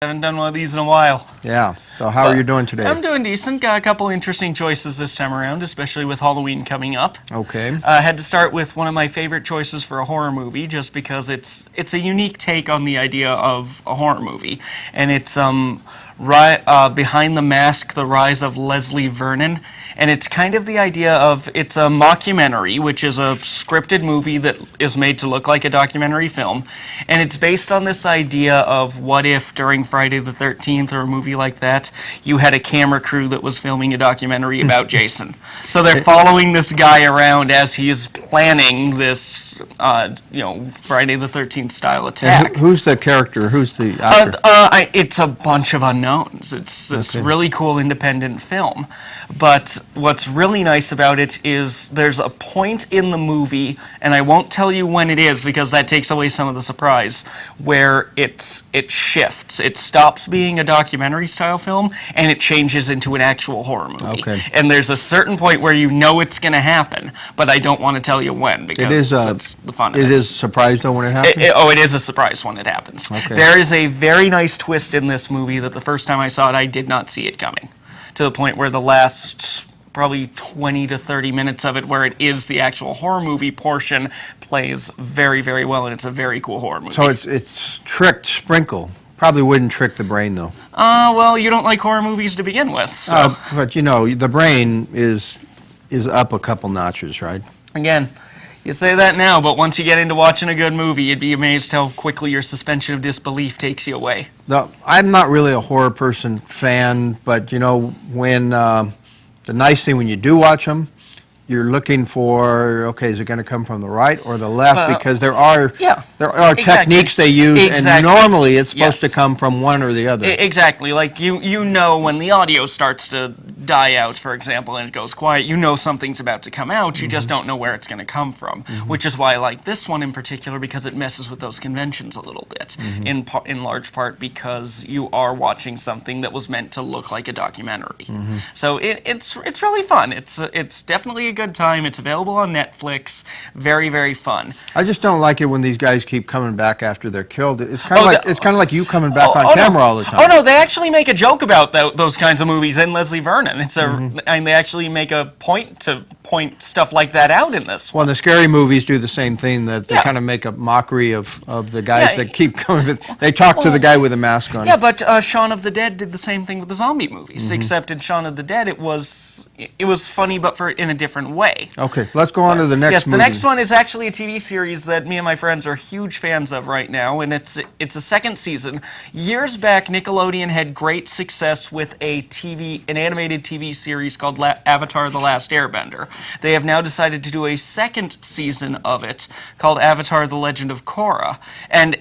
Haven't done one of these in a while. Yeah. So how are you doing today? I'm doing decent. Got a couple interesting choices this time around, especially with Halloween coming up. Okay. I had to start with one of my favorite choices for a horror movie, just because it's a unique take on the idea of a horror movie, and it's Behind the Mask: The Rise of Leslie Vernon. And it's kind of the idea of, it's a mockumentary, which is a scripted movie that is made to look like a documentary film. And it's based on this idea of what if during Friday the 13th or a movie like that, you had a camera crew that was filming a documentary about Jason. So they're following this guy around as he is planning this, Friday the 13th style attack. And who's the character? Who's the actor? It's a bunch of unknowns. It's this really cool independent film. But what's really nice about it is there's a point in the movie, and I won't tell you when it is because that takes away some of the surprise, where it shifts. It stops being a documentary style film and it changes into an actual horror movie. Okay. And there's a certain point where you know it's going to happen, but I don't want to tell you when because that's the fun of it. It is a surprise though when it happens? It is a surprise when it happens. Okay. There is a very nice twist in this movie that the first time I saw it, I did not see it coming. To the point where the last probably 20 to 30 minutes of it, where it is the actual horror movie portion, plays very, very well, and it's a very cool horror movie. So it's tricked Sprenkel. Probably wouldn't trick the brain though. Well, you don't like horror movies to begin with, so. But you know, the brain is up a couple notches, right? Again, you say that now, but once you get into watching a good movie, you'd be amazed how quickly your suspension of disbelief takes you away. No, I'm not really a horror fan, but you know, when the nice thing when you do watch them, you're looking for, okay, is it going to come from the right or the left? Because there are techniques they use, and normally it's supposed to come from one or the other. Exactly. Like you know when the audio starts to die out, for example, and it goes quiet, you know something's about to come out. You just don't know where it's going to come from, which is why I like this one in particular, because it messes with those conventions a little bit, in large part because you are watching something that was meant to look like a documentary. So it's really fun. It's definitely a good time. It's available on Netflix. Very, very fun. I just don't like it when these guys keep coming back after they're killed. It's kind of like you coming back on camera all the time. Oh no, they actually make a joke about those kinds of movies in Leslie Vernon. And they actually make a point to point stuff like that out in this one. Well, the scary movies do the same thing, that they kind of make a mockery of the guys that keep coming. They talk to the guy with a mask on. Yeah, but Shaun of the Dead did the same thing with the zombie movies, except in Shaun of the Dead it was funny, but in a different way. Okay, let's go on to the next movie. Yes, the next one is actually a TV series that me and my friends are huge fans of right now, and it's a second season. Years back, Nickelodeon had great success with an animated TV series called Avatar: The Last Airbender. They have now decided to do a second season of it called Avatar: The Legend of Korra, and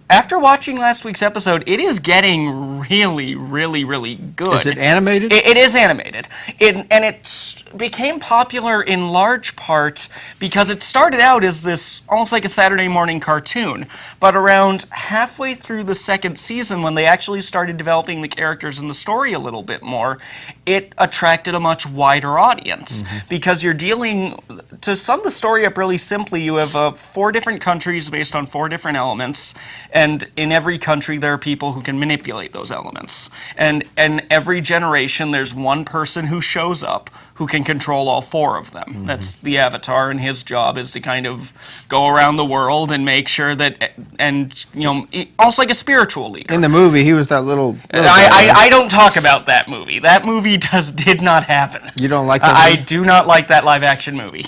after watching last week's episode, it is getting really, really, really good. Is it animated? It is animated. And it became popular in large part because it started out as this almost like a Saturday morning cartoon. But around halfway through the second season, when they actually started developing the characters and the story a little bit more, it attracted a much wider audience. Because you're dealing, to sum the story up really simply, you have 4 different countries based on 4 different elements. And in every country, there are people who can manipulate those elements. And every generation, there's one person who shows up who can control all 4 of them. That's the Avatar, and his job is to kind of go around the world and make sure that, almost like a spiritual leader. In the movie, he was that little I don't talk about that movie. That movie did not happen. You don't like that movie? I do not like that live-action movie.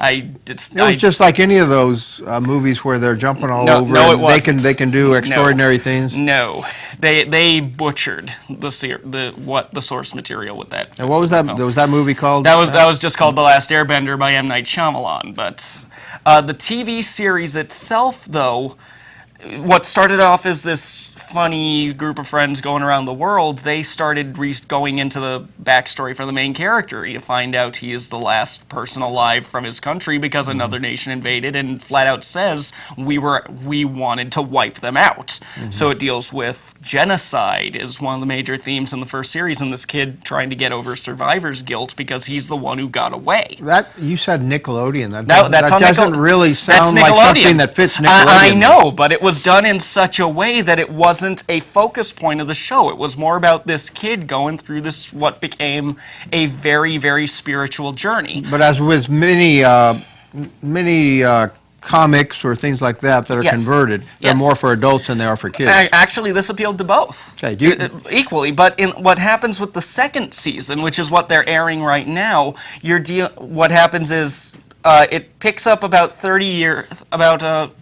It was just like any of those movies where they're jumping all over. No, and they can do extraordinary things. No, they butchered the source material with that. And what was that? Was that movie called? That was just called The Last Airbender by M. Night Shyamalan. But the TV series itself, though, what started off as this funny group of friends going around the world, they started going into the backstory for the main character. You find out he is the last person alive from his country because another nation invaded and flat out says, we wanted to wipe them out. So it deals with genocide is one of the major themes in the first series, and this kid trying to get over survivor's guilt because he's the one who got away. You said Nickelodeon. That doesn't really sound like something that fits Nickelodeon. I know, but it was was done in such a way that it wasn't a focus point of the show. It was more about this kid going through this, what became a very, very spiritual journey. But as with many comics or things like that are Yes. converted, they're Yes. more for adults than they are for kids. Actually, this appealed to both. Okay, Equally, but in what happens with the second season, which is what they're airing right now, what happens is it picks up about 30 years,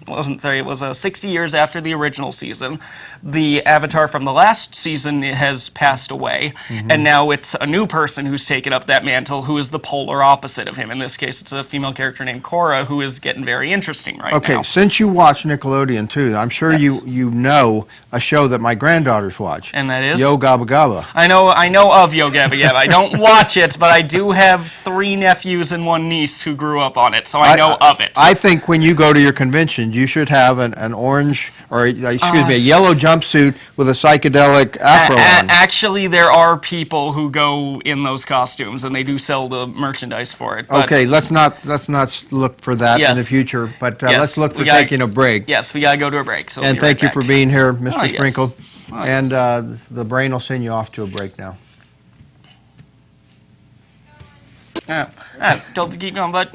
wasn't 30, it was 60 years after the original season. The avatar from the last season has passed away, and now it's a new person who's taken up that mantle, who is the polar opposite of him. In this case, it's a female character named Cora, who is getting very interesting right now. Okay, since you watch Nickelodeon too, I'm sure Yes. you know a show that my granddaughters watch. And that is? Yo Gabba Gabba. I know of Yo Gabba Gabba. I don't watch it, but I do have 3 nephews and 1 niece who grew up on it, so I know of it. I think when you go to your conventions, you should have an orange, or excuse me, a yellow jumpsuit with a psychedelic afro on. Actually, there are people who go in those costumes, and they do sell the merchandise for it. But Okay, let's not look for that in Yes. the future, but Yes, let's look for we gotta- taking a break. Yes, we gotta go to a break. So we'll And be thank right you for back. being here, Mr. Oh, yes. Sprenkel. Oh, And yes. the brain will send you off to a break now. Told to keep going, but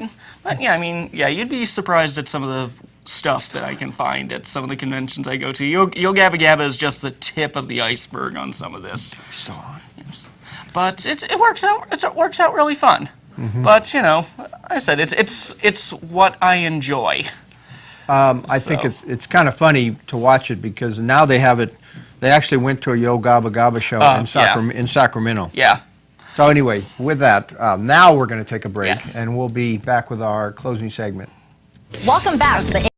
yeah, I mean, yeah, you'd be surprised at some of the stuff that I can find at some of the conventions I go to. Yo Gabba Gabba is just the tip of the iceberg on some of this. Still on. Yes. But it works out. It works out really fun. But you know, I said it's what I enjoy. I think it's kind of funny to watch it because now they have it. They actually went to a Yo Gabba Gabba show in Sacramento. Yeah. So anyway, with that, now we're going to take a break, Yes. and we'll be back with our closing segment. Welcome back to the